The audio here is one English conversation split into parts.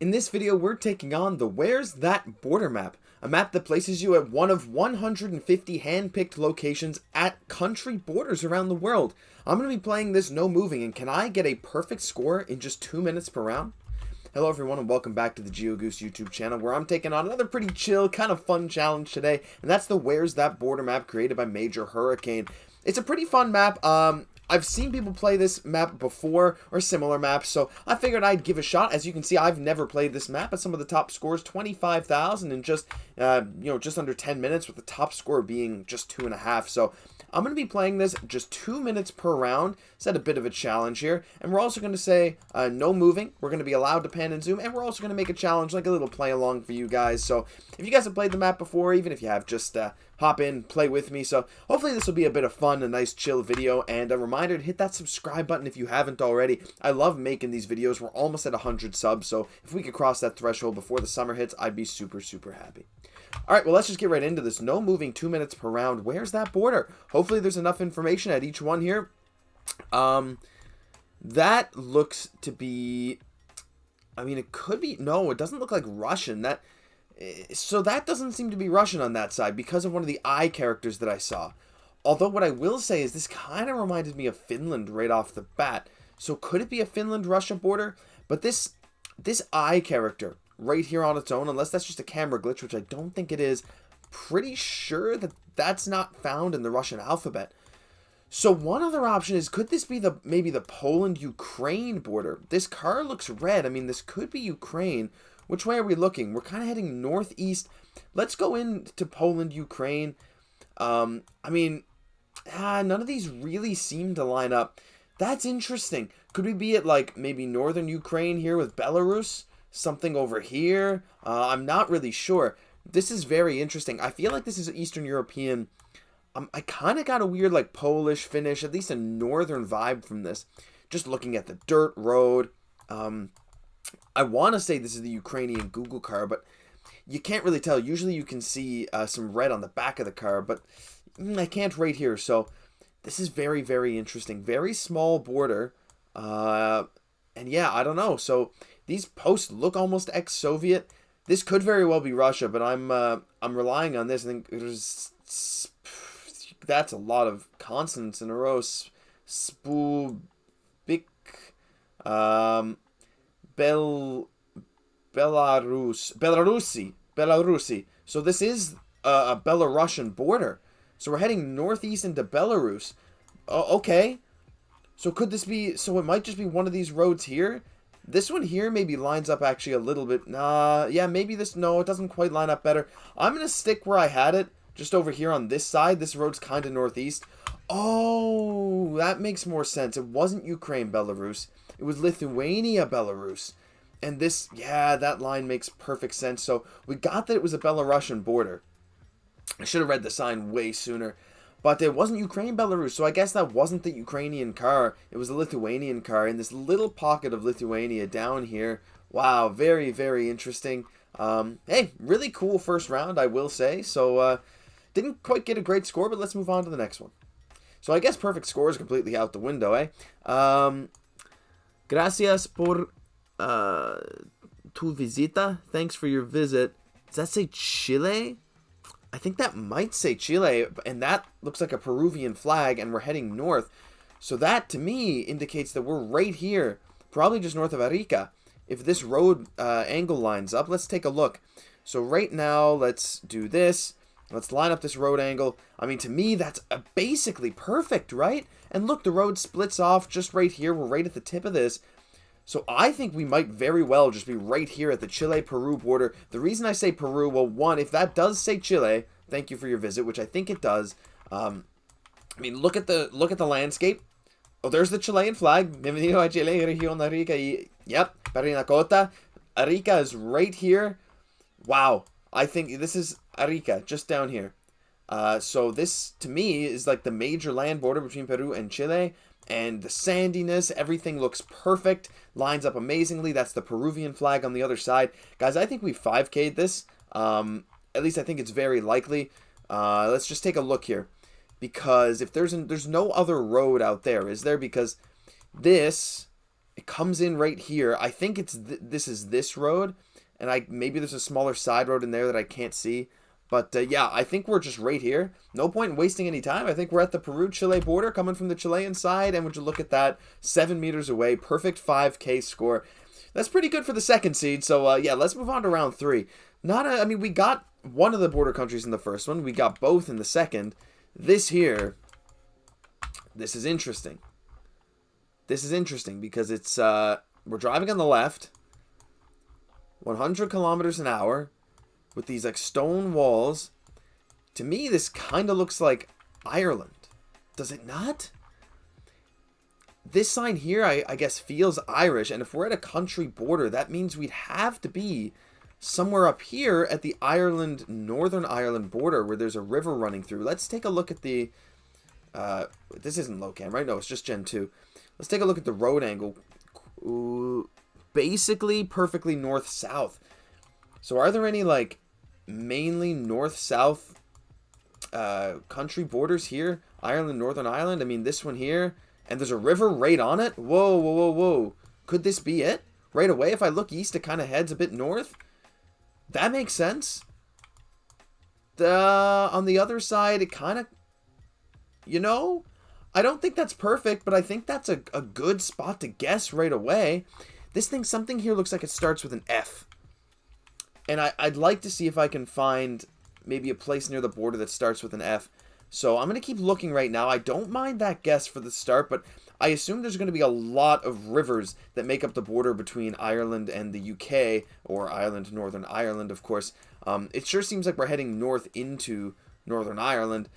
In this video, we're taking on the Where's That Border map, a map that places you at one of 150 hand-picked locations at country borders around the world. I'm going to be playing this no moving, and can I get a perfect score in just 2 minutes per round? Hello everyone and welcome back to the Geoguessr YouTube channel, where I'm taking on another pretty chill, kind of fun challenge today, and that's the Where's That Border map created by Major Hurricane. It's a pretty fun map. I've seen people play this map before, or similar maps, so I figured I'd give a shot. As you can see, I've never played this map, but some of the top scores, 25,000 in just, just under 10 minutes, with the top score being just 2.5. So I'm going to be playing this just 2 minutes per round. Set a bit of a challenge here, and we're also going to say no moving. We're going to be allowed to pan and zoom, and we're also going to make a challenge, like a little play along for you guys. So if you guys have played the map before, even if you have, just hop in, play with me. So hopefully this will be a bit of fun, a nice chill video, and a reminder to hit that subscribe button if you haven't already. I love making these videos. We're almost at 100 subs, so if we could cross that threshold before the summer hits, I'd be super, super happy. Alright, well, let's just get right into this. No moving, 2 minutes per round. Where's that border? Hopefully there's enough information at each one here. That looks to be... I mean, it could be... No, it doesn't look like Russian. So that doesn't seem to be Russian on that side because of one of the I characters that I saw. Although what I will say is this kind of reminded me of Finland right off the bat. So could it be a Finland-Russia border? But this I character right here on its own, unless that's just a camera glitch, which I don't think it is, pretty sure that that's not found in the Russian alphabet. So one other option is, could this be maybe the Poland-Ukraine border? This car looks red. I mean, this could be Ukraine. Which way are we looking? We're kind of heading northeast. Let's go into Poland, Ukraine. I mean, none of these really seem to line up. That's interesting. Could we be at, like, maybe northern Ukraine here with Belarus? Something over here? I'm not really sure. This is very interesting. I feel like this is Eastern European. I kind of got a weird, like, Polish, Finnish, at least a northern vibe from this. Just looking at the dirt road. I want to say this is the Ukrainian Google car, but you can't really tell. Usually you can see some red on the back of the car, but I can't right here. So this is very, very interesting. Very small border. And yeah, I don't know. So these posts look almost ex-Soviet. This could very well be Russia, but I'm relying on this. I think that's a lot of consonants in a row. Spubik. Belarusi. So this is a Belarusian border. So we're heading northeast into Belarus. Okay. So could this be... So it might just be one of these roads here. This one here maybe lines up actually a little bit. Yeah, maybe this... No, it doesn't quite line up better. I'm going to stick where I had it. Just over here on this side. This road's kind of northeast. Oh, that makes more sense. It wasn't Ukraine, Belarus. It was Lithuania, Belarus. And this, yeah, that line makes perfect sense. So we got that it was a Belarusian border. I should have read the sign way sooner. But it wasn't Ukraine, Belarus. So I guess that wasn't the Ukrainian car. It was a Lithuanian car in this little pocket of Lithuania down here. Wow, very, very interesting. Hey, really cool first round, I will say. So didn't quite get a great score, but let's move on to the next one. So I guess perfect score is completely out the window, eh? Gracias por tu visita. Thanks for your visit. Does that say Chile? I think that might say Chile, and that looks like a Peruvian flag, and we're heading north. So that, to me, indicates that we're right here, probably just north of Arica. If this road angle lines up, let's take a look. So right now, let's do this. Let's line up this road angle. I mean, to me, that's basically perfect, right? And look, the road splits off just right here. We're right at the tip of this. So I think we might very well just be right here at the Chile-Peru border. The reason I say Peru, well, one, if that does say Chile, thank you for your visit, which I think it does. I mean, look at the landscape. Oh, there's the Chilean flag. Bienvenido a Chile, región Arica. Yep, Parinacota. Arica is right here. Wow, I think this is Arica, just down here. So this, to me, is like the major land border between Peru and Chile. And the sandiness, everything looks perfect. Lines up amazingly. That's the Peruvian flag on the other side. Guys, I think we 5K'd this. At least I think it's very likely. Let's just take a look here. Because if there's no other road out there, is there? Because this It comes in right here. I think it's this is this road, and maybe there's a smaller side road in there that I can't see. But yeah, I think we're just right here. No point in wasting any time. I think we're at the Peru-Chile border, coming from the Chilean side, and would you look at that, 7 meters away, perfect 5K score. That's pretty good for the second seed. So yeah, let's move on to round 3. I mean, we got one of the border countries in the first one. We got both in the second. This here, this is interesting. This is interesting because it's we're driving on the left, 100 kilometers an hour, with these like stone walls. To me, this kind of looks like Ireland. Does it not? This sign here, I guess, feels Irish, and if we're at a country border, that means we'd have to be somewhere up here at the Northern Ireland border, where there's a river running through. Let's take a look at the... this isn't low cam, right? No, it's just Gen 2. Let's take a look at the road angle. Ooh, basically perfectly north-south. So are there any, like, mainly north-south country borders here? Ireland, Northern Ireland? I mean, this one here. And there's a river right on it? Whoa, whoa, whoa, whoa. Could this be it? Right away, if I look east, it kind of heads a bit north. That makes sense. On the other side, it kind of... You know... I don't think that's perfect, but I think that's a good spot to guess right away. Something here looks like it starts with an F. And I'd like to see if I can find maybe a place near the border that starts with an F. So I'm going to keep looking right now. I don't mind that guess for the start, but I assume there's going to be a lot of rivers that make up the border between Ireland and the UK, or Ireland, Northern Ireland, of course. It sure seems like we're heading north into Northern Ireland.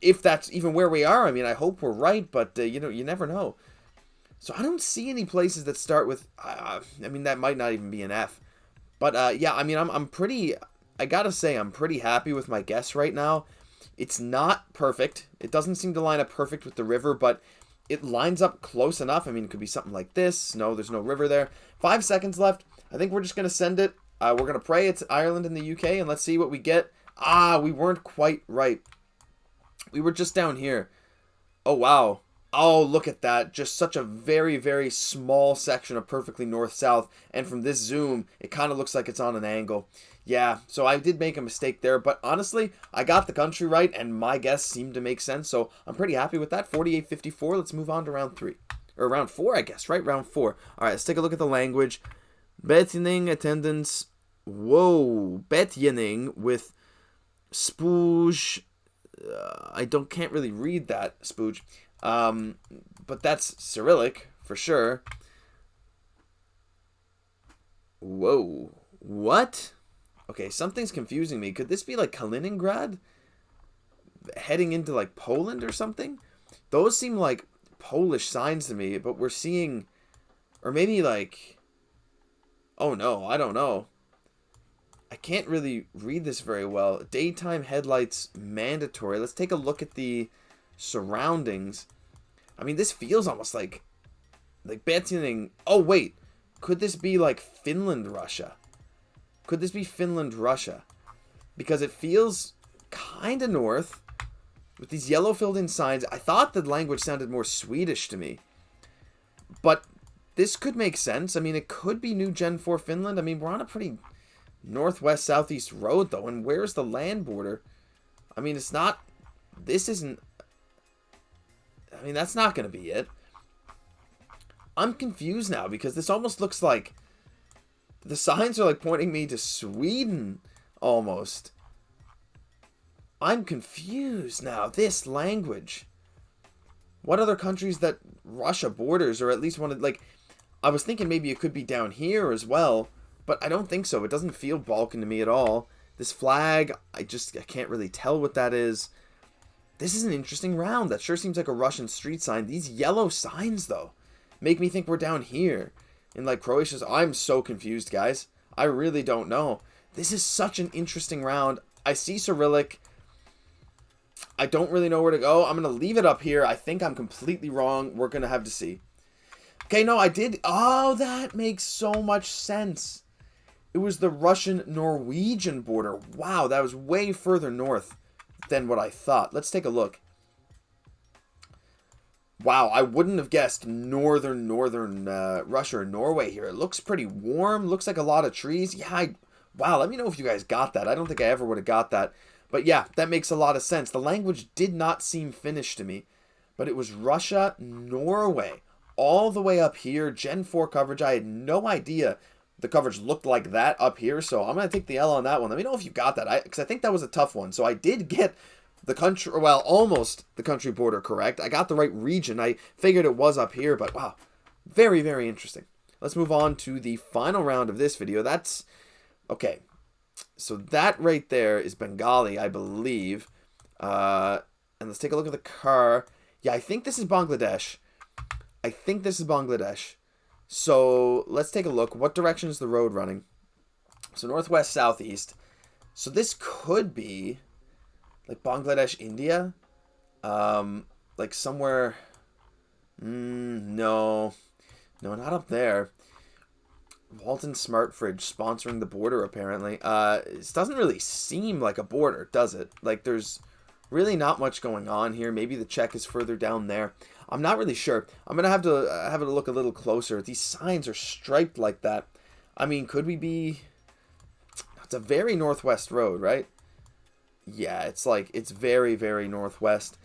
If that's even where we are, I mean, I hope we're right, but, you know, you never know. So I don't see any places that start with, I mean, that might not even be an F. But, yeah, I mean, I gotta say, I'm pretty happy with my guess right now. It's not perfect. It doesn't seem to line up perfect with the river, but it lines up close enough. I mean, it could be something like this. No, there's no river there. 5 seconds left. I think we're just gonna send it. We're gonna pray it's Ireland and the UK, and let's see what we get. We weren't quite right. We were just down here. Oh, wow. Oh, look at that. Just such a very, very small section of perfectly north-south. And from this zoom, it kind of looks like it's on an angle. Yeah, so I did make a mistake there. But honestly, I got the country right, and my guess seemed to make sense. So I'm pretty happy with that. 48-54. Let's move on to round 3. Or round 4, I guess, right? Round 4. All right, let's take a look at the language. Betjening attendance. Whoa. Betjening with spooge... I can't really read that, spooge. But that's Cyrillic, for sure. Whoa. What? Okay, something's confusing me. Could this be like Kaliningrad? Heading into like Poland or something? Those seem like Polish signs to me, but we're seeing... Or maybe like... Oh no, I don't know. I can't really read this very well. Daytime headlights mandatory. Let's take a look at the surroundings. I mean, this feels almost like Betjening. Oh, wait. Could this be like Finland, Russia? Could this be Finland, Russia? Because it feels kind of north with these yellow filled in signs. I thought the language sounded more Swedish to me. But this could make sense. I mean, it could be new Gen 4 Finland. I mean, we're on a pretty... northwest southeast road though, and where's the land border? I mean, it's not, this isn't, I mean, that's not going to be it. I'm confused now because this almost looks like the signs are like pointing me to Sweden almost. I'm confused now. This language, what other countries that Russia borders, or at least wanted, like, I was thinking maybe it could be down here as well. But I don't think so. It doesn't feel Balkan to me at all. This flag, I can't really tell what that is. This is an interesting round. That sure seems like a Russian street sign. These yellow signs, though, make me think we're down here. In, like, Croatia's... I'm so confused, guys. I really don't know. This is such an interesting round. I see Cyrillic. I don't really know where to go. I'm going to leave it up here. I think I'm completely wrong. We're going to have to see. Okay, no, I did... Oh, that makes so much sense. It was the Russian-Norwegian border. Wow, that was way further north than what I thought. Let's take a look. Wow, I wouldn't have guessed northern Russia or Norway here. It looks pretty warm. Looks like a lot of trees. Yeah, wow, let me know if you guys got that. I don't think I ever would have got that. But yeah, that makes a lot of sense. The language did not seem Finnish to me. But it was Russia, Norway. All the way up here. Gen 4 coverage. I had no idea the coverage looked like that up here. So I'm going to take the L on that one. Let me know if you got that. Because I think that was a tough one. So I did get the country, well, almost the country border correct. I got the right region. I figured it was up here, but wow, very, very interesting. Let's move on to the final round of this video. That's, okay, so that right there is Bengali, I believe. And let's take a look at the car. Yeah, I think this is Bangladesh. I think this is Bangladesh. So let's take a look. What direction is the road running? So northwest, southeast. So this could be like Bangladesh, India, like somewhere, no, not up there. Walton Smart Fridge sponsoring the border, apparently. This doesn't really seem like a border, does it? Like, there's really not much going on here. Maybe the check is further down there. I'm not really sure. I'm going to have to look a little closer. These signs are striped like that. I mean, could we be... It's a very northwest road, right? Yeah, it's like, it's very, very northwest.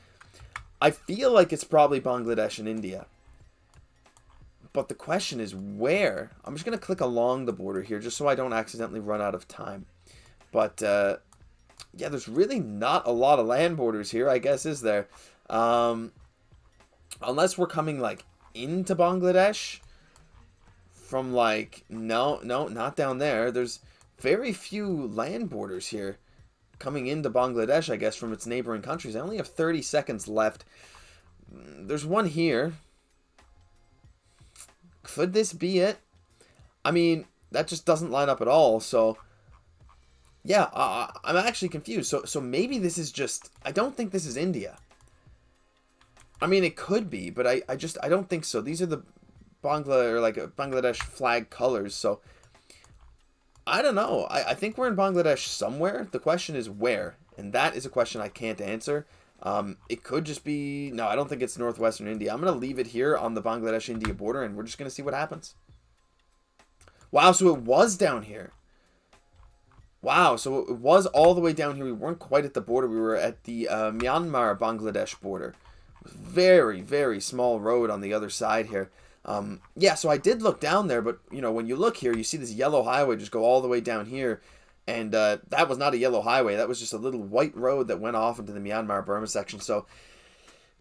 I feel like it's probably Bangladesh and India. But the question is where? I'm just going to click along the border here just so I don't accidentally run out of time. But, yeah, there's really not a lot of land borders here, I guess, is there? Unless we're coming, like, into Bangladesh from, like, no, not down there. There's very few land borders here coming into Bangladesh, I guess, from its neighboring countries. I only have 30 seconds left. There's one here. Could this be it? I mean, that just doesn't line up at all, so... Yeah, I'm actually confused. So maybe this is just... I don't think this is India. I mean, it could be, but I don't think so. These are the Bangladesh flag colors, so... I don't know. I think we're in Bangladesh somewhere. The question is where, and that is a question I can't answer. It could just be... No, I don't think it's northwestern India. I'm going to leave it here on the Bangladesh-India border, and we're just going to see what happens. Wow, so it was down here. Wow, so it was all the way down here. We weren't quite at the border. We were at the Myanmar-Bangladesh border. Very, very small road on the other side here. Yeah, so I did look down there, but, you know, when you look here, you see this yellow highway just go all the way down here. And that was not a yellow highway. That was just a little white road that went off into the Myanmar-Burma section. So,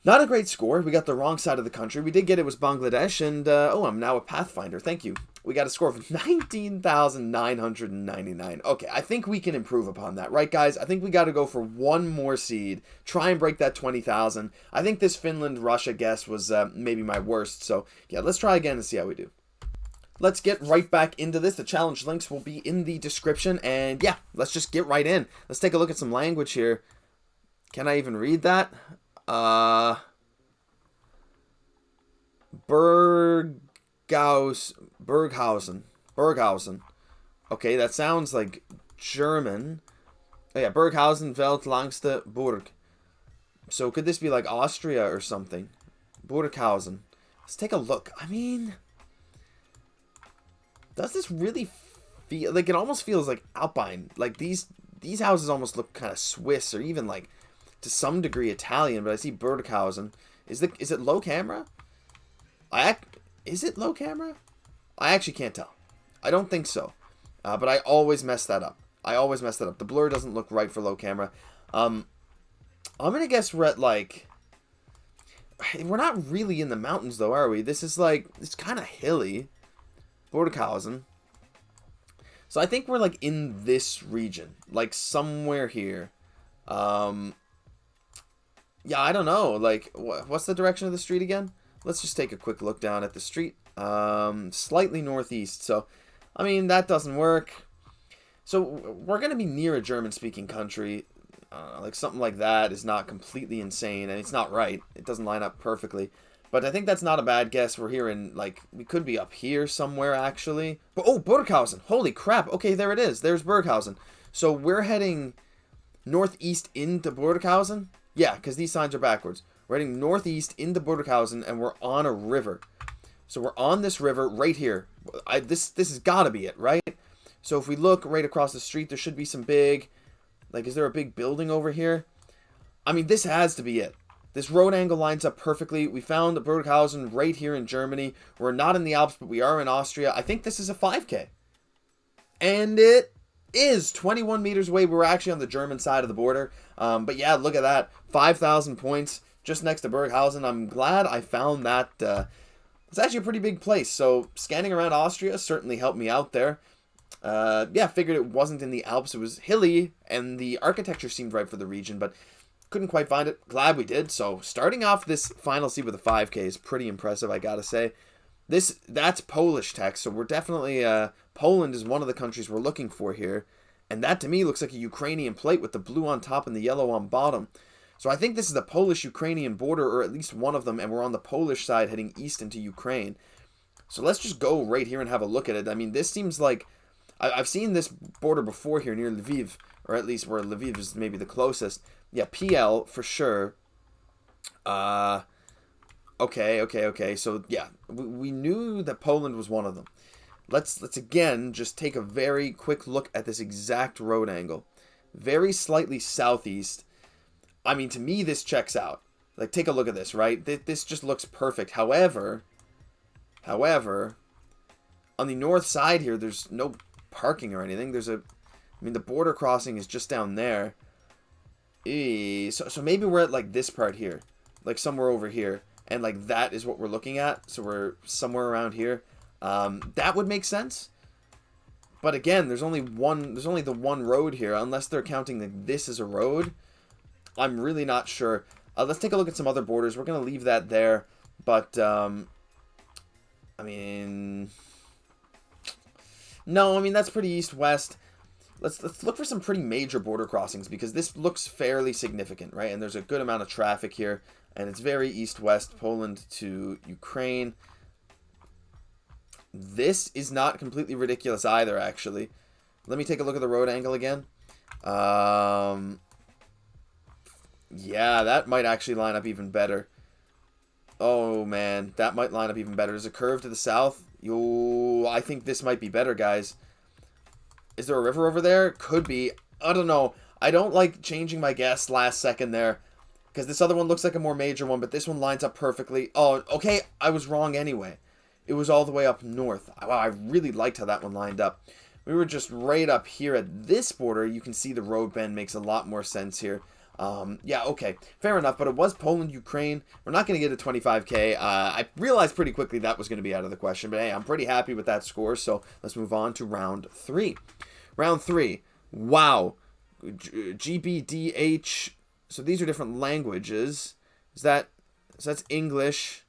not a great score. We got the wrong side of the country. We did get it was Bangladesh, and, oh, I'm now a Pathfinder. Thank you. We got a score of 19,999. Okay, I think we can improve upon that, right, guys? I think we got to go for one more seed, try and break that 20,000. I think this Finland-Russia guess was maybe my worst, so, yeah, let's try again and see how we do. Let's get right back into this. The challenge links will be in the description, and, yeah, let's just get right in. Let's take a look at some language here. Can I even read that? Berghausen. Okay, that sounds like German. Oh yeah, Berghausen, Welt, Langste, Burg. So could this be like Austria or something? Burghausen. Let's take a look. I mean, does this really feel like, it almost feels like Alpine? Like these houses almost look kind of Swiss, or even like to some degree Italian, but I see Burghausen. Is it low camera? Is it low camera? I actually can't tell. I don't think so. But I always mess that up. The blur doesn't look right for low camera. I'm gonna guess we're at like... We're not really in the mountains though, are we? This is like... It's kind of hilly. Burghausen. So I think we're like in this region. Like somewhere here. Yeah, I don't know. Like, what's the direction of the street again? Let's just take a quick look down at the street. Slightly northeast. So, I mean, that doesn't work. So, we're going to be near a German-speaking country. Like, something like that is not completely insane. And it's not right. It doesn't line up perfectly. But I think that's not a bad guess. We're here in, like, we could be up here somewhere, actually. But, oh, Burghausen. Holy crap. Okay, there it is. There's Burghausen. So, we're heading northeast into Burghausen. Yeah, because these signs are backwards. We're heading northeast into Burghausen, and we're on a river. So we're on this river right here. This has got to be it, right? So if we look right across the street, there should be some big... Like, is there a big building over here? I mean, this has to be it. This road angle lines up perfectly. We found Burghausen right here in Germany. We're not in the Alps, but we are in Austria. I think this is a 5K. And it is 21 meters away. We're actually on the German side of the border. But yeah, look at that. 5,000 points just next to Burghausen. I'm glad I found that. It's actually a pretty big place. So scanning around Austria certainly helped me out there. Yeah, figured it wasn't in the Alps. It was hilly, and the architecture seemed right for the region, but couldn't quite find it. Glad we did. So starting off this final seed with a 5K is pretty impressive, I gotta say. That's Polish text, so we're definitely... Poland is one of the countries we're looking for here. And that, to me, looks like a Ukrainian plate with the blue on top and the yellow on bottom. So I think this is the Polish-Ukrainian border, or at least one of them, and we're on the Polish side heading east into Ukraine. So let's just go right here and have a look at it. I mean, this seems like... I've seen this border before here near Lviv, or at least where Lviv is maybe the closest. Yeah, PL for sure. Okay. So yeah, we knew that Poland was one of them. Let's again just take a very quick look at this exact road angle. Very slightly southeast. I mean, to me, this checks out. Like, take a look at this, right? This just looks perfect. However, on the north side here, there's no parking or anything. I mean, the border crossing is just down there. So maybe we're at, like, this part here. Like, somewhere over here. And, like, that is what we're looking at. So we're somewhere around here. That would make sense. But again, there's only the one road here. Unless they're counting that this is a road. I'm really not sure. Let's take a look at some other borders. We're going to leave that there. But, I mean... No, I mean, that's pretty east-west. Let's look for some pretty major border crossings, because this looks fairly significant, right? And there's a good amount of traffic here, and it's very east-west, Poland to Ukraine. This is not completely ridiculous either, actually. Let me take a look at the road angle again. Yeah, that might actually line up even better. Oh, man, that might line up even better. There's a curve to the south. Yo, I think this might be better, guys. Is there a river over there? Could be. I don't know. I don't like changing my guess last second there, because this other one looks like a more major one, but this one lines up perfectly. Oh, okay. I was wrong anyway. It was all the way up north. Wow, I really liked how that one lined up. We were just right up here at this border. You can see the road bend makes a lot more sense here. Yeah, okay, fair enough, but it was Poland, Ukraine. We're not going to get a 25K. I realized pretty quickly that was going to be out of the question, but hey, I'm pretty happy with that score, so let's move on to round 3. Round 3, wow, GBDH, so these are different languages. So that's English,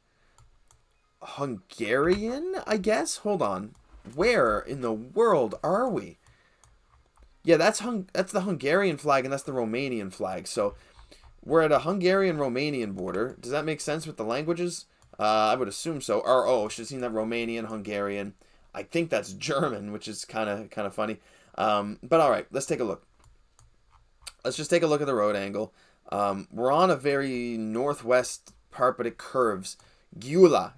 Hungarian, I guess? Hold on, where in the world are we? Yeah, that's the Hungarian flag, and that's the Romanian flag. So we're at a Hungarian-Romanian border. Does that make sense with the languages? I would assume so. Or, oh, should have seen that Romanian, Hungarian. I think that's German, which is kind of funny. But all right, let's take a look. Let's just take a look at the road angle. We're on a very northwest part, but it curves. Gyula,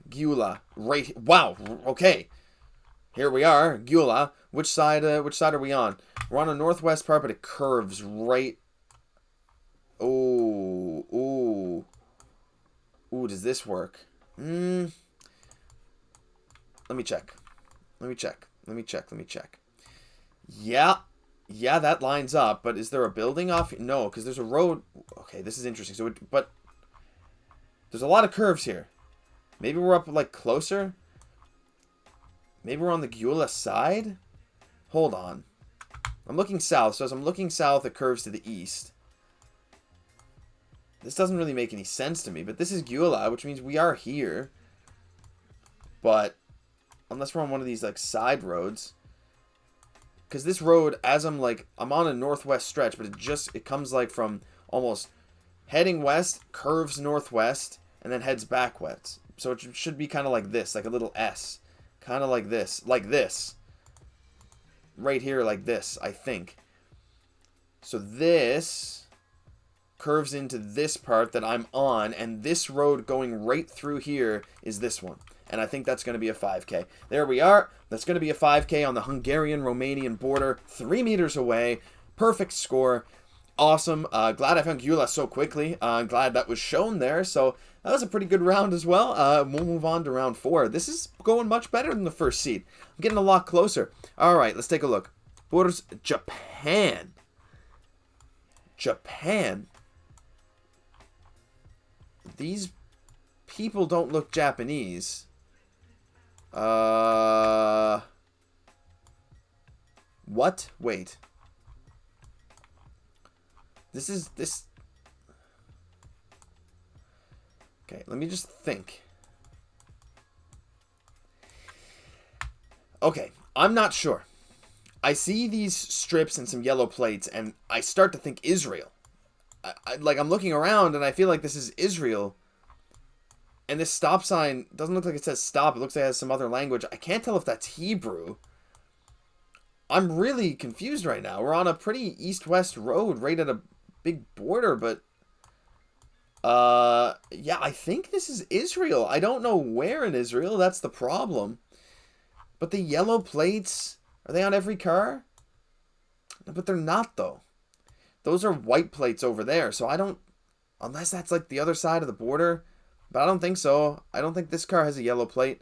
right. Wow. Okay. Here we are, Gyula. Which side are we on? We're on a northwest part, but it curves right. Ooh, does this work? Let me check. Yeah, that lines up, but is there a building off? No, because there's a road. Okay, this is interesting. But there's a lot of curves here. Maybe we're up, like, closer? Maybe we're on the Gyula side? Hold on. I'm looking south, so as I'm looking south, it curves to the east. This doesn't really make any sense to me, but this is Gyula, which means we are here. But, unless we're on one of these, like, side roads. Because this road, as I'm on a northwest stretch, but it comes, like, from almost heading west, curves northwest, and then heads back west. So it should be kind of like this, like a little S. Kind of like this. Right here, like this, I think. So this curves into this part that I'm on, and this road going right through here is this one. And I think that's going to be a 5K. There we are. That's going to be a 5K on the Hungarian-Romanian border, 3 meters away. Perfect score. Awesome. Glad I found Geoguessr so quickly. Glad that was shown there. So that was a pretty good round as well. We'll move on to round 4. This is going much better than the first seed. I'm getting a lot closer. All right, let's take a look. Borders, Japan. Japan. These people don't look Japanese. What? Wait. This. Okay, let me just think. Okay, I'm not sure. I see these strips and some yellow plates, and I start to think Israel. Like, I'm looking around, and I feel like this is Israel. And this stop sign doesn't look like it says stop. It looks like it has some other language. I can't tell if that's Hebrew. I'm really confused right now. We're on a pretty east-west road right at a big border, but... yeah, I think this is Israel. I don't know where in Israel. That's the problem. But the yellow plates, are they on every car? But they're not, though. Those are white plates over there, so I don't... Unless that's like the other side of the border... But I don't think so. I don't think this car has a yellow plate.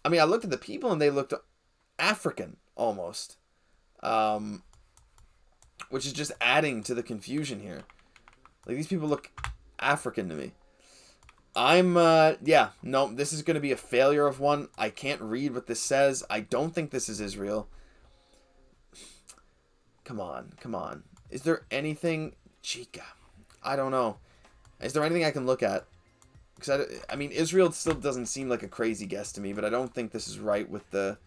I mean, I looked at the people and they looked African, almost. Which is just adding to the confusion here. Like, these people look African to me. Yeah, no, this is going to be a failure of one. I can't read what this says. I don't think this is Israel. Come on, come on. Is there anything... Chica. I don't know. Is there anything I can look at? Because I mean, Israel still doesn't seem like a crazy guess to me, but I don't think this is right with the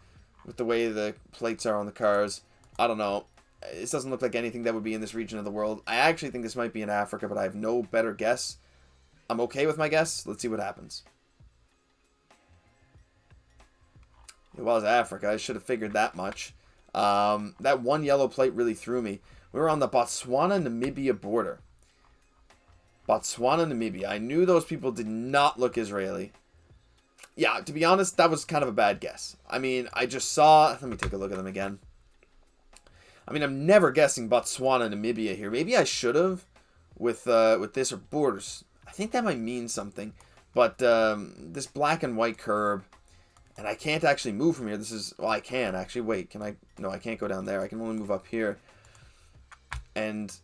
way the plates are on the cars. I don't know. This doesn't look like anything that would be in this region of the world. I actually think this might be in Africa, but I have no better guess. I'm okay with my guess. Let's see what happens. It was Africa. I should have figured that much. That one yellow plate really threw me. We were on the Botswana-Namibia border. Botswana, Namibia. I knew those people did not look Israeli. Yeah, to be honest, that was kind of a bad guess. I mean, I just saw... Let me take a look at them again. I mean, I'm never guessing Botswana, Namibia here. Maybe I should have with this or borders. I think that might mean something. But this black and white curb, and I can't actually move from here. This is... Well, I can, actually. Wait, can I... No, I can't go down there. I can only move up here. And...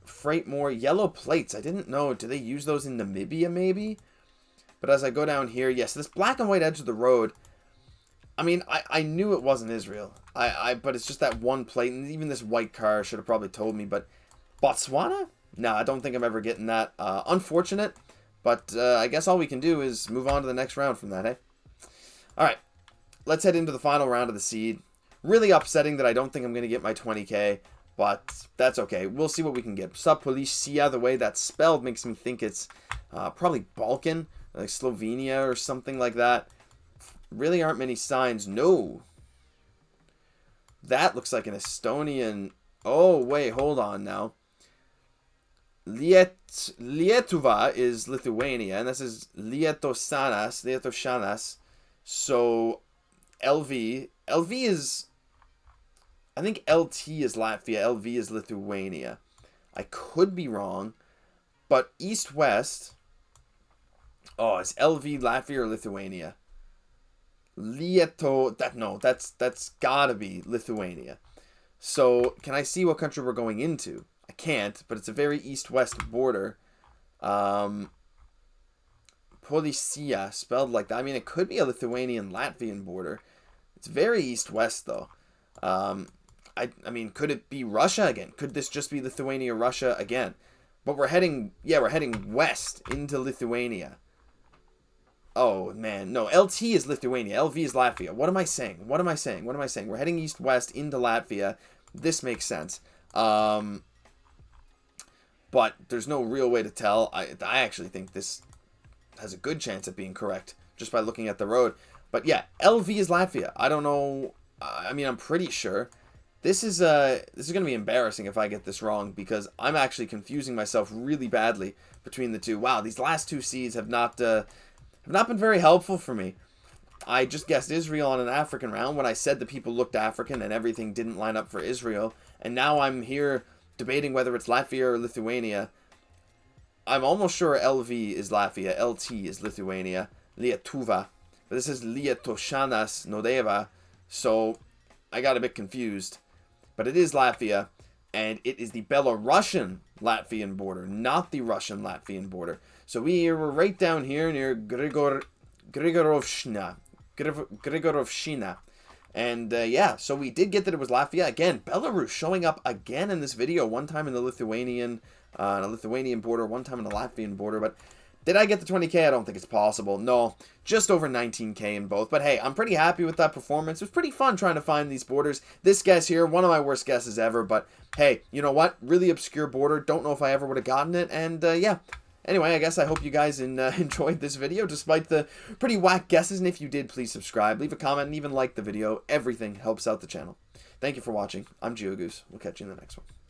Freight more yellow plates. I didn't know. Do they use those in Namibia maybe? But as I go down here, yes, this black and white edge of the road. I mean, I knew it wasn't Israel. But it's just that one plate, and even this white car should have probably told me. But Botswana? No, I don't think I'm ever getting that. Unfortunate, but I guess all we can do is move on to the next round from that, eh? All right, let's head into the final round of the seed. Really upsetting that I don't think I'm going to get my 20K. But that's okay. We'll see what we can get. Policia, the way that's spelled makes me think it's probably Balkan, like Slovenia or something like that. Really aren't many signs. No. That looks like an Estonian. Oh, wait, hold on now. Lietuva is Lithuania, and this is Lietuvos. So LV is... I think LT is Latvia, LV is Lithuania. I could be wrong, but east-west... Oh, is LV Latvia or Lithuania? That's gotta be Lithuania. So, can I see what country we're going into? I can't, but it's a very east-west border. Policia, spelled like that. I mean, it could be a Lithuanian-Latvian border. It's very east-west, though. I mean, could it be Russia again? Could this just be Lithuania, Russia again? But we're heading west into Lithuania. Oh, man. No, LT is Lithuania. LV is Latvia. What am I saying? We're heading east-west into Latvia. This makes sense. But there's no real way to tell. I actually think this has a good chance of being correct just by looking at the road. But yeah, LV is Latvia. I don't know. I mean, I'm pretty sure. This is going to be embarrassing if I get this wrong, because I'm actually confusing myself really badly between the two. Wow, these last two seeds have not been very helpful for me. I just guessed Israel on an African round when I said the people looked African and everything didn't line up for Israel. And now I'm here debating whether it's Latvia or Lithuania. I'm almost sure LV is Latvia, LT is Lithuania, Lietuva. But this is Lietuvos Nodeva, so I got a bit confused. But it is Latvia, and it is the Belarusian Latvian border, not the Russian Latvian border. So we're right down here near Grigorovshchina. And yeah, so we did get that it was Latvia. Again, Belarus showing up again in this video. One time in the Lithuanian border, one time in the Latvian border. But did I get the 20k? I don't think it's possible. No, just over 19k in both. But hey, I'm pretty happy with that performance. It was pretty fun trying to find these borders. This guess here, one of my worst guesses ever. But hey, you know what? Really obscure border. Don't know if I ever would have gotten it. And yeah. Anyway, I guess I hope you guys enjoyed this video, despite the pretty whack guesses. And if you did, please subscribe, leave a comment, and even like the video. Everything helps out the channel. Thank you for watching. I'm Geoguessr. We'll catch you in the next one.